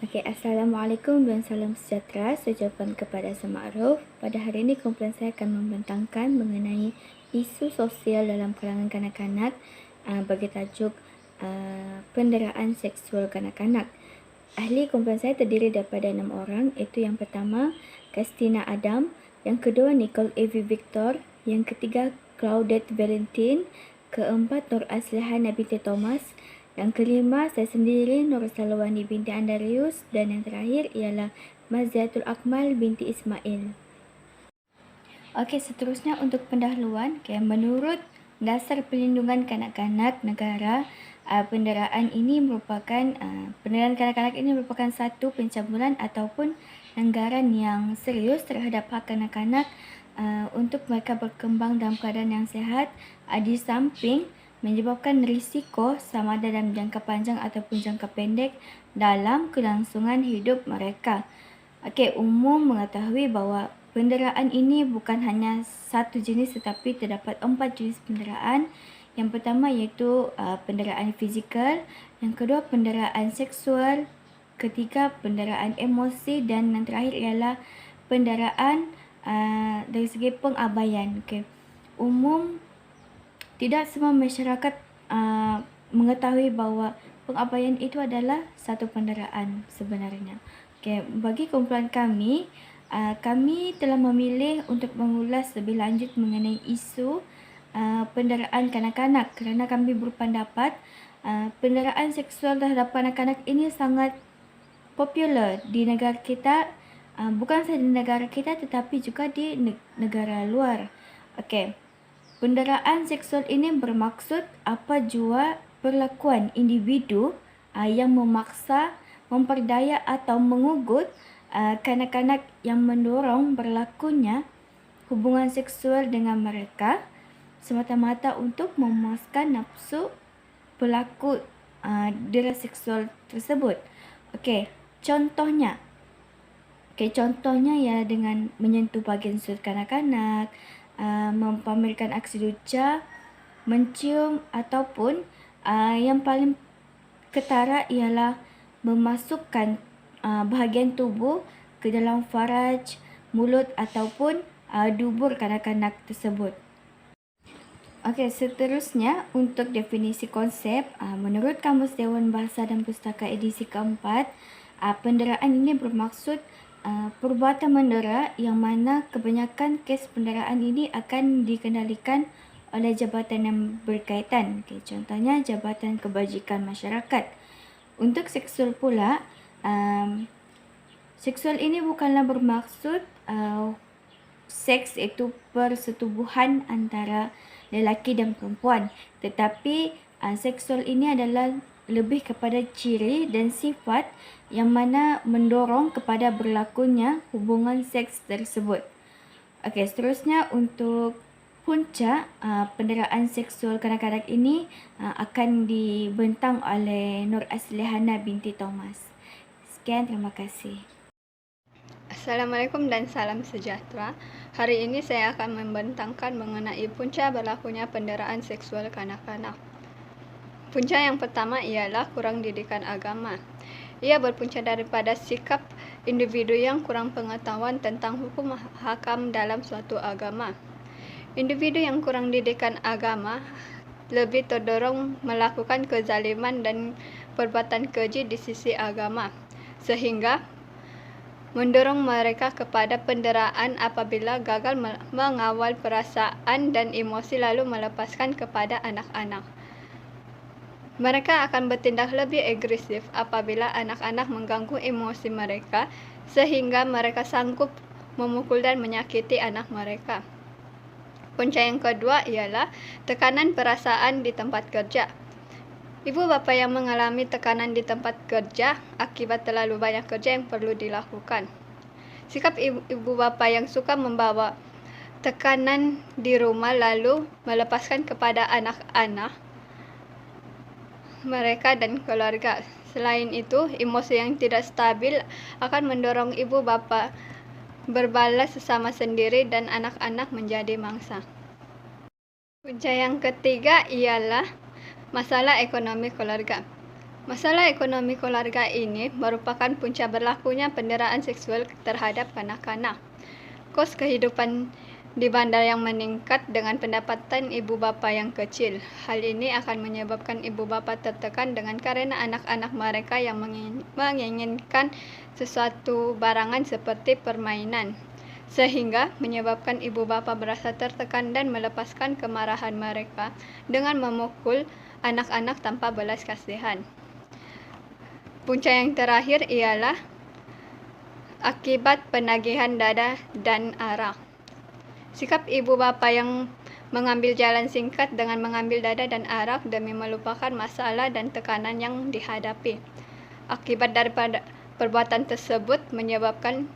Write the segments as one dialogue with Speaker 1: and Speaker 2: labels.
Speaker 1: Assalamualaikum dan salam sejahtera. Saya ucapkan kepada Sema'ruf. Pada hari ini kumpulan saya akan membentangkan mengenai isu sosial dalam kalangan kanak-kanak bagi tajuk penderaan seksual kanak-kanak. Ahli kumpulan saya terdiri daripada 6 orang, iaitu yang pertama Christina Adam, yang kedua Nicole Evie Victor, yang ketiga Claudette Valentine, keempat Nur Aslihan binti Thomas, yang kelima saya sendiri Nur Salwani binti Andarius, dan yang terakhir ialah Maziatul Akmal binti Ismail. Seterusnya untuk pendahuluan, menurut Dasar Perlindungan Kanak-kanak Negara, penderaan kanak-kanak ini merupakan satu pencabulan ataupun pelanggaran yang serius terhadap hak kanak-kanak untuk mereka berkembang dalam keadaan yang sihat, di samping menyebabkan risiko sama ada dalam jangka panjang ataupun jangka pendek dalam kelangsungan hidup mereka. Umum mengetahui bahawa penderaan ini bukan hanya satu jenis tetapi terdapat 4 jenis penderaan. Yang pertama iaitu penderaan fizikal, yang kedua penderaan seksual, ketiga penderaan emosi, dan yang terakhir ialah penderaan dari segi pengabaian. Umum tidak semua masyarakat mengetahui bahawa pengabaian itu adalah satu penderaan sebenarnya. Bagi kumpulan kami, kami telah memilih untuk mengulas lebih lanjut mengenai isu penderaan kanak-kanak kerana kami berpendapat penderaan seksual terhadap kanak-kanak ini sangat popular di negara kita, bukan sahaja di negara kita tetapi juga di negara luar. Penderaan seksual ini bermaksud apa jua perlakuan individu yang memaksa, memperdaya atau mengugut kanak-kanak yang mendorong berlakunya hubungan seksual dengan mereka semata-mata untuk memuaskan nafsu pelaku dera seksual tersebut. Contohnya ialah dengan menyentuh bahagian sudut kanak-kanak, mempamerkan aksi luca, mencium, ataupun yang paling ketara ialah memasukkan bahagian tubuh ke dalam faraj, mulut ataupun dubur kanak-kanak tersebut. Seterusnya untuk definisi konsep, menurut Kamus Dewan Bahasa dan Pustaka edisi keempat, penderaan ini bermaksud perbuatan mendera yang mana kebanyakan kes penderaan ini akan dikendalikan oleh jabatan yang berkaitan. Contohnya Jabatan Kebajikan Masyarakat. Untuk seksual pula, seksual ini bukanlah bermaksud seks iaitu persetubuhan antara lelaki dan perempuan, tetapi seksual ini adalah lebih kepada ciri dan sifat yang mana mendorong kepada berlakunya hubungan seks tersebut. Seterusnya untuk punca penderaan seksual kanak-kanak ini akan dibentang oleh Nur Aslihana binti Thomas. Sekian, terima kasih.
Speaker 2: Assalamualaikum dan salam sejahtera. Hari ini saya akan membentangkan mengenai punca berlakunya penderaan seksual kanak-kanak. Punca yang pertama ialah kurang didikan agama. Ia berpunca daripada sikap individu yang kurang pengetahuan tentang hukum hakam dalam suatu agama. Individu yang kurang didikan agama lebih terdorong melakukan kezaliman dan perbuatan keji di sisi agama, sehingga mendorong mereka kepada penderaan apabila gagal mengawal perasaan dan emosi lalu melepaskan kepada anak-anak. Mereka akan bertindak lebih agresif apabila anak-anak mengganggu emosi mereka sehingga mereka sanggup memukul dan menyakiti anak mereka. Punca yang kedua ialah tekanan perasaan di tempat kerja. Ibu bapa yang mengalami tekanan di tempat kerja akibat terlalu banyak kerja yang perlu dilakukan. Sikap ibu bapa yang suka membawa tekanan di rumah lalu melepaskan kepada anak-anak mereka dan keluarga. Selain itu, emosi yang tidak stabil akan mendorong ibu bapa berbalas sesama sendiri dan anak-anak menjadi mangsa. Punca yang ketiga ialah masalah ekonomi keluarga. Masalah ekonomi keluarga ini merupakan punca berlakunya penderaan seksual terhadap kanak-kanak. Kos kehidupan di bandar yang meningkat dengan pendapatan ibu bapa yang kecil. Hal ini akan menyebabkan ibu bapa tertekan dengan karena anak-anak mereka yang menginginkan sesuatu barangan seperti permainan, sehingga menyebabkan ibu bapa merasa tertekan dan melepaskan kemarahan mereka dengan memukul anak-anak tanpa belas kasihan. Punca yang terakhir ialah akibat penagihan dada dan arak. Sikap ibu bapa yang mengambil jalan singkat dengan mengambil dada dan arak demi melupakan masalah dan tekanan yang dihadapi. Akibat daripada perbuatan tersebut menyebabkan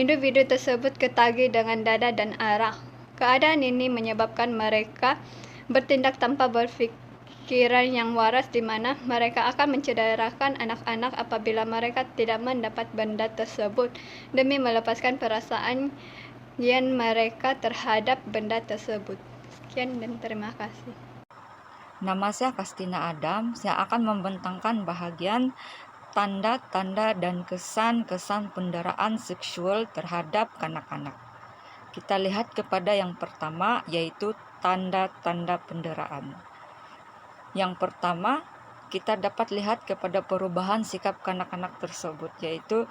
Speaker 2: individu tersebut ketagih dengan dada dan arak. Keadaan ini menyebabkan mereka bertindak tanpa berpikiran yang waras, di mana mereka akan mencederakan anak-anak apabila mereka tidak mendapat benda tersebut demi melepaskan perasaan yang mereka terhadap benda tersebut. Sekian dan terima kasih.
Speaker 3: Nama saya Kastina Adam. Saya akan membentangkan bahagian tanda-tanda dan kesan-kesan penderaan seksual terhadap kanak-kanak. Kita lihat kepada yang pertama, yaitu tanda-tanda penderaan. Yang pertama, kita dapat lihat kepada perubahan sikap kanak-kanak tersebut, yaitu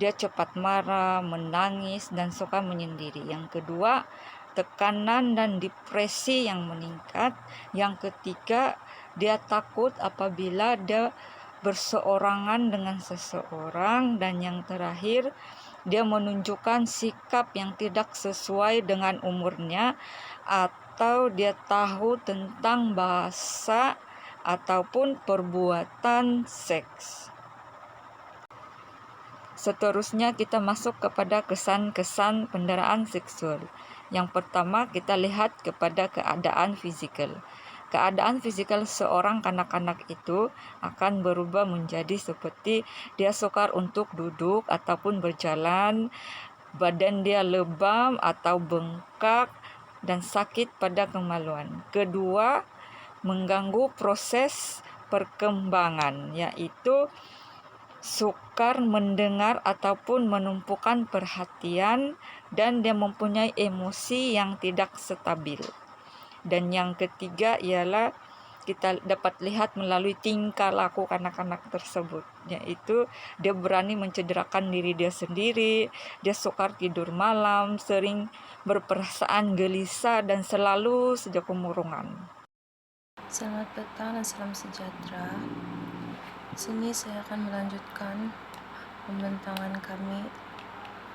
Speaker 3: dia cepat marah, menangis, dan suka menyendiri. Yang kedua, tekanan dan depresi yang meningkat. Yang ketiga, dia takut apabila dia berseorangan dengan seseorang. Dan yang terakhir, dia menunjukkan sikap yang tidak sesuai dengan umurnya, atau dia tahu tentang bahasa ataupun perbuatan seks. Seterusnya kita masuk kepada kesan-kesan penderaan seksual. Yang pertama, kita lihat kepada keadaan fisikal. Keadaan fisikal seorang kanak-kanak itu akan berubah menjadi seperti dia sukar untuk duduk ataupun berjalan, badan dia lebam atau bengkak, dan sakit pada kemaluan. Kedua, mengganggu proses perkembangan, yaitu sukar mendengar ataupun menumpukan perhatian, dan dia mempunyai emosi yang tidak stabil. Dan yang ketiga ialah kita dapat lihat melalui tingkah laku kanak-kanak tersebut, yaitu dia berani mencederakan diri dia sendiri, dia sukar tidur malam, sering berperasaan gelisah, dan selalu saja kemurungan.
Speaker 4: Selamat petang dan salam sejahtera. Sini saya akan melanjutkan pembentangan kami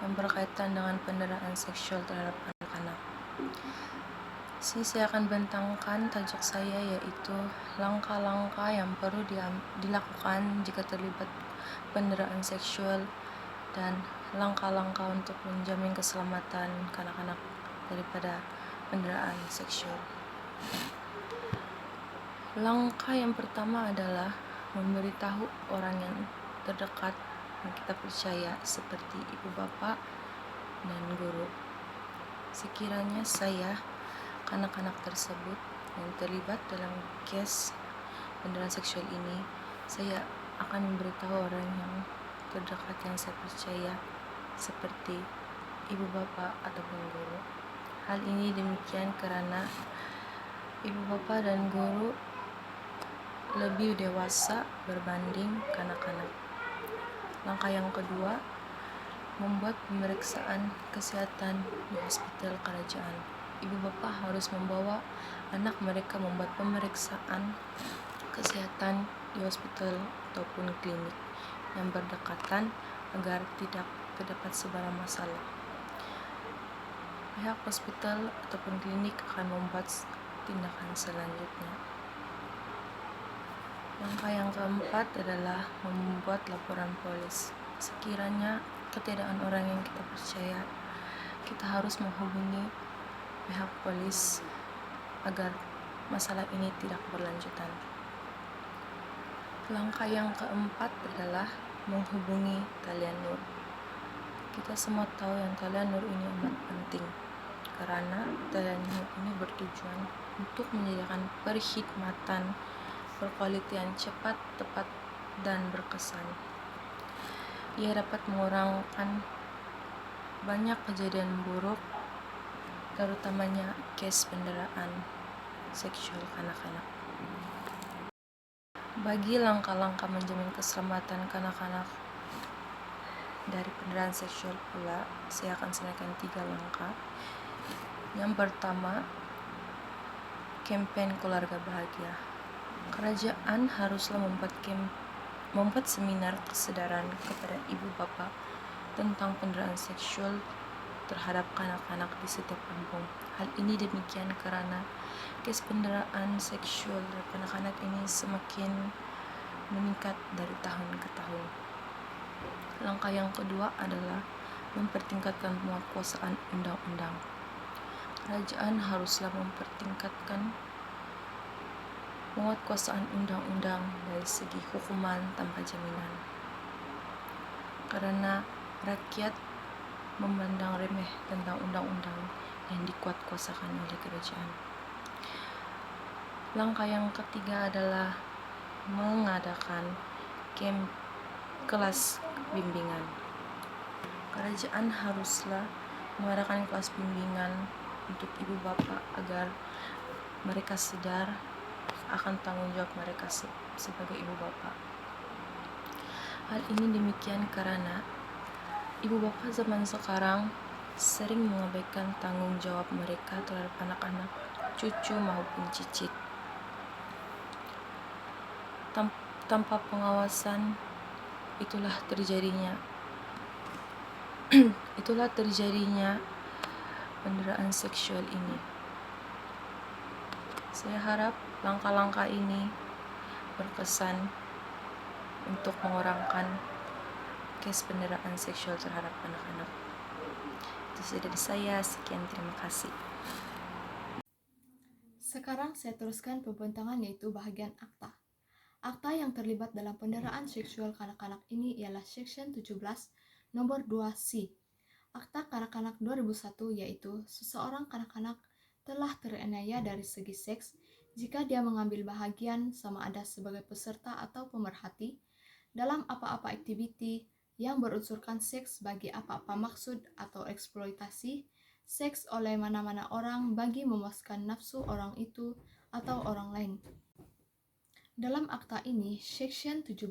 Speaker 4: yang berkaitan dengan penderaan seksual terhadap anak-anak. Sini saya akan bentangkan tajuk saya, yaitu langkah-langkah yang perlu dilakukan jika terlibat penderaan seksual dan langkah-langkah untuk menjamin keselamatan kanak-kanak daripada penderaan seksual. Langkah yang pertama adalah memberitahu orang yang terdekat yang kita percaya, seperti ibu bapa dan guru. Sekiranya saya, kanak-kanak tersebut yang terlibat dalam kes penderaan seksual ini, saya akan memberitahu orang yang terdekat yang saya percaya, seperti ibu bapa ataupun guru. Hal ini demikian karena ibu bapa dan guru lebih dewasa berbanding kanak-kanak. Langkah yang kedua, membuat pemeriksaan kesehatan di hospital kerajaan. Ibu bapa harus membawa anak mereka membuat pemeriksaan kesehatan di hospital ataupun klinik yang berdekatan agar tidak terdapat sebarang masalah. Pihak hospital ataupun klinik akan membuat tindakan selanjutnya. Langkah yang keempat adalah membuat laporan polis. Sekiranya ketiadaan orang yang kita percaya, kita harus menghubungi pihak polis agar masalah ini tidak berlanjutan. Langkah yang keempat adalah menghubungi talian nur. Kita semua tahu yang talian nur ini amat penting, karena talian nur ini bertujuan untuk menyediakan perkhidmatan berkualitas yang cepat, tepat, dan berkesan. Ia dapat mengurangkan banyak kejadian buruk, terutamanya case penderaan seksual kanak-kanak. Bagi langkah-langkah menjamin keselamatan kanak-kanak dari penderaan seksual pula, saya akan sampaikan 3 langkah. Yang pertama, campaign keluarga bahagia. Kerajaan haruslah membuat seminar kesadaran kepada ibu bapa tentang penderaan seksual terhadap kanak-kanak di setiap kampung. Hal ini demikian karena kes penderaan seksual terhadap anak-anak ini semakin meningkat dari tahun ke tahun. Langkah yang kedua adalah mempertingkatkan penguasaan undang-undang. Kerajaan haruslah mempertingkatkan penguasaan undang-undang dari segi hukuman tanpa jaminan. Karena rakyat memandang remeh tentang undang-undang yang dikuatkuasakan oleh kerajaan. Langkah yang ketiga adalah mengadakan kelas bimbingan. Kerajaan haruslah mengadakan kelas bimbingan untuk ibu bapak agar mereka sadar akan tanggung jawab mereka sebagai ibu bapak. Hal ini demikian karena ibu bapak zaman sekarang sering mengabaikan tanggung jawab mereka terhadap anak-anak, cucu maupun cicit. Tanpa pengawasan itulah terjadinya penderaan seksual ini. Saya harap langkah-langkah ini berkesan untuk mengurangkan kes penderaan seksual terhadap anak-anak. Itu saja dari saya, sekian, terima kasih.
Speaker 1: Sekarang saya teruskan pembentangan yaitu bahagian akta. Akta yang terlibat dalam penderaan seksual kanak-kanak ini ialah Section 17 nomor 2C. Akta Kanak-kanak 2001 yaitu seseorang kanak-kanak telah teraniaya dari segi seks jika dia mengambil bahagian sama ada sebagai peserta atau pemerhati dalam apa-apa aktiviti yang berunsurkan seks bagi apa-apa maksud atau eksploitasi seks oleh mana-mana orang bagi memuaskan nafsu orang itu atau orang lain. Dalam akta ini, Section 17,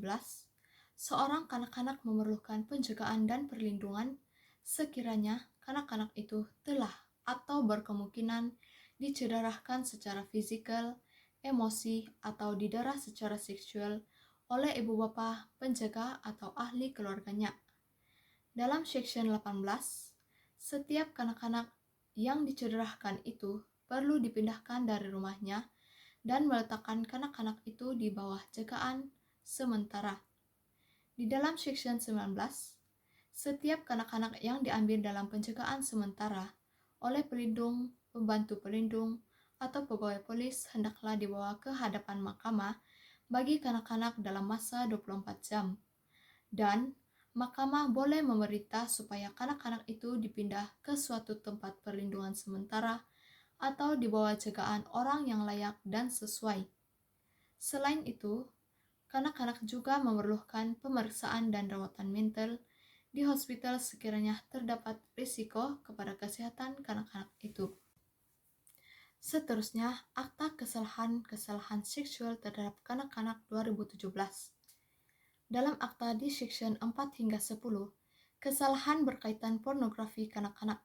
Speaker 1: seorang kanak-kanak memerlukan penjagaan dan perlindungan sekiranya kanak-kanak itu telah atau berkemungkinan dicederahkan secara fisikal, emosi, atau didera secara seksual oleh ibu bapa, penjaga, atau ahli keluarganya. Dalam Section 18, setiap kanak-kanak yang dicederahkan itu perlu dipindahkan dari rumahnya dan meletakkan kanak-kanak itu di bawah jagaan sementara. Di dalam Section 19, setiap kanak-kanak yang diambil dalam penjagaan sementara oleh pelindung, pembantu pelindung, atau pegawai polis hendaklah dibawa ke hadapan mahkamah bagi kanak-kanak dalam masa 24 jam. Dan mahkamah boleh memerintah supaya kanak-kanak itu dipindah ke suatu tempat perlindungan sementara atau di bawah jagaan orang yang layak dan sesuai. Selain itu, kanak-kanak juga memerlukan pemeriksaan dan rawatan mental di hospital sekiranya terdapat risiko kepada kesehatan kanak-kanak itu. Seterusnya, Akta Kesalahan Seksual Terhadap Kanak-kanak 2017. Dalam akta di Section 4 hingga 10, kesalahan berkaitan pornografi kanak-kanak.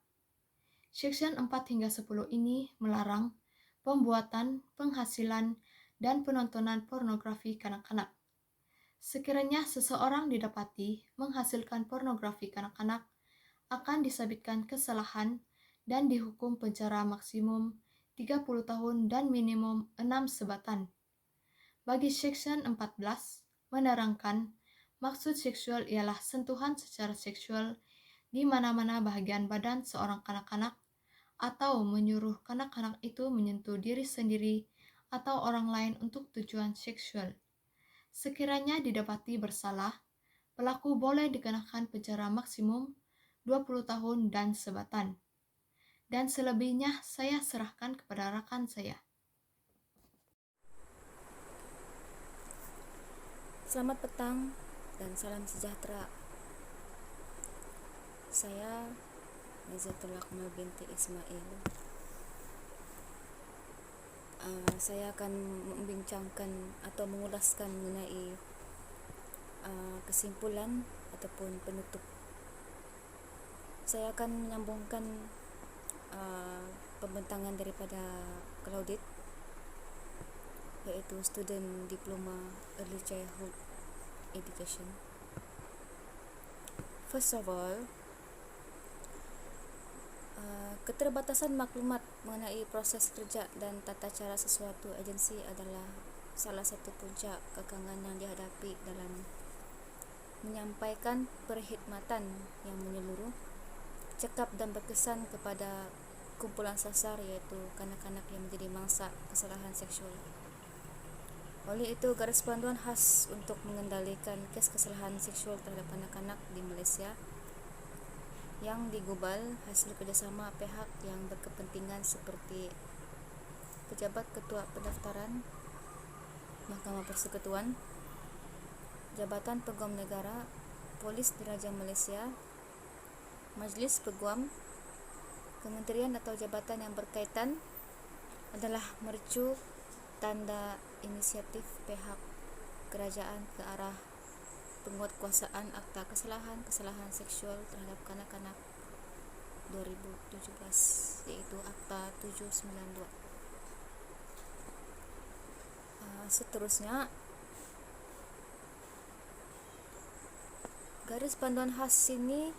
Speaker 1: Section 4 hingga 10 ini melarang pembuatan, penghasilan, dan penontonan pornografi kanak-kanak. Sekiranya seseorang didapati menghasilkan pornografi kanak-kanak, akan disabitkan kesalahan dan dihukum penjara maksimum 30 tahun dan minimum 6 sebatan. Bagi Section 14, menerangkan maksud seksual ialah sentuhan secara seksual di mana-mana bahagian badan seorang kanak-kanak atau menyuruh kanak-kanak itu menyentuh diri sendiri atau orang lain untuk tujuan seksual. Sekiranya didapati bersalah, pelaku boleh dikenakan penjara maksimum 20 tahun dan sebatan. Dan selebihnya saya serahkan kepada rekan saya.
Speaker 5: Selamat petang dan salam sejahtera. Saya Nizatul Akmal binti Ismail. Saya akan membincangkan atau mengulaskan mengenai kesimpulan ataupun penutup. Saya akan menyambungkan pembentangan daripada Claudit, iaitu Student Diploma Early Childhood Education. First of all, keterbatasan maklumat mengenai proses kerja dan tata cara sesuatu agensi adalah salah satu puncak kekangan yang dihadapi dalam menyampaikan perkhidmatan yang menyeluruh, cekap dan berkesan kepada kumpulan sasar, iaitu kanak-kanak yang menjadi mangsa kesalahan seksual. Oleh itu, garis panduan khas untuk mengendalikan kes kesalahan seksual terhadap kanak-kanak di Malaysia yang digubal hasil kerjasama pihak yang berkepentingan seperti Pejabat Ketua Pendaftaran, Mahkamah Persekutuan, Jabatan Peguam Negara, Polis Diraja Malaysia, Majlis Peguam, Kementerian atau jabatan yang berkaitan adalah mercu tanda inisiatif pihak kerajaan ke arah penguatkuasaan Akta Kesalahan seksual terhadap kanak-kanak 2017, iaitu Akta 792. Seterusnya, garis panduan khas ini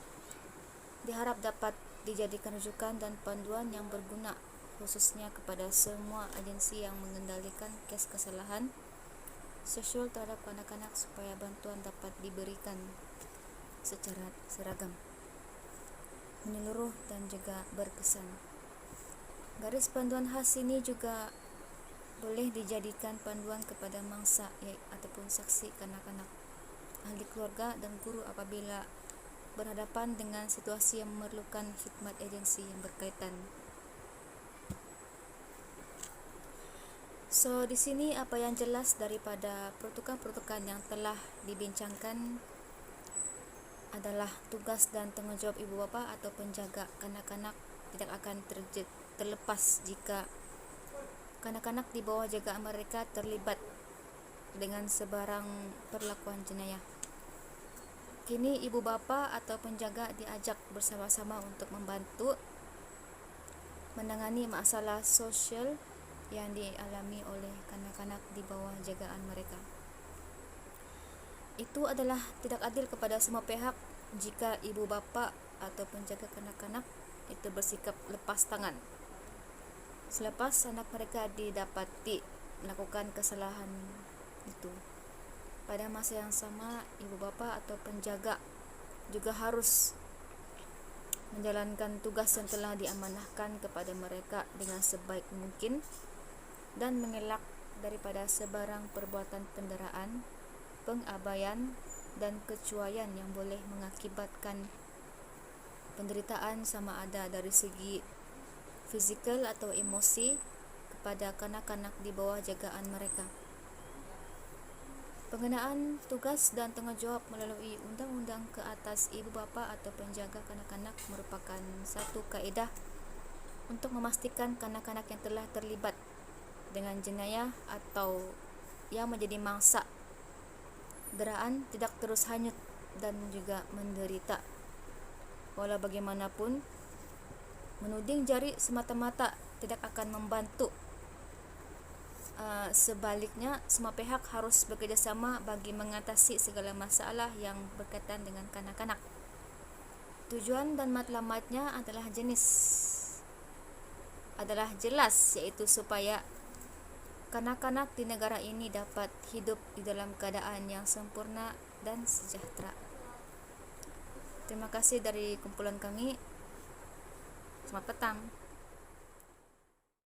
Speaker 5: diharap dapat dijadikan rujukan dan panduan yang berguna khususnya kepada semua agensi yang mengendalikan kes kesalahan seksual terhadap kanak-kanak supaya bantuan dapat diberikan secara seragam, menyeluruh dan juga berkesan. Garis panduan khas ini juga boleh dijadikan panduan kepada mangsa ataupun saksi kanak-kanak, ahli keluarga dan guru apabila berhadapan dengan situasi yang memerlukan khidmat agensi yang berkaitan. So, di sini apa yang jelas daripada pertukan-pertukan yang telah dibincangkan adalah tugas dan tanggungjawab ibu bapa atau penjaga kanak-kanak tidak akan terlepas jika kanak-kanak di bawah jagaan mereka terlibat dengan sebarang perlakuan jenayah. Kini ibu bapa atau penjaga diajak bersama-sama untuk membantu menangani masalah sosial yang dialami oleh kanak-kanak di bawah jagaan mereka. Itu adalah tidak adil kepada semua pihak jika ibu bapa atau penjaga kanak-kanak itu bersikap lepas tangan selepas anak mereka didapati melakukan kesalahan itu. Pada masa yang sama, ibu bapa atau penjaga juga harus menjalankan tugas yang telah diamanahkan kepada mereka dengan sebaik mungkin dan mengelak daripada sebarang perbuatan penderaan, pengabaian dan kecuaian yang boleh mengakibatkan penderitaan sama ada dari segi fizikal atau emosi kepada kanak-kanak di bawah jagaan mereka. Pengenaan tugas dan tanggungjawab melalui undang-undang ke atas ibu bapa atau penjaga kanak-kanak merupakan satu kaedah untuk memastikan kanak-kanak yang telah terlibat dengan jenayah atau yang menjadi mangsa deraan tidak terus hanyut dan juga menderita. Walau bagaimanapun, menuding jari semata-mata tidak akan membantu. Sebaliknya, semua pihak harus bekerjasama bagi mengatasi segala masalah yang berkaitan dengan kanak-kanak. Tujuan dan matlamatnya adalah jelas, iaitu supaya kanak-kanak di negara ini dapat hidup di dalam keadaan yang sempurna dan sejahtera. Terima kasih dari kumpulan kami. Selamat petang.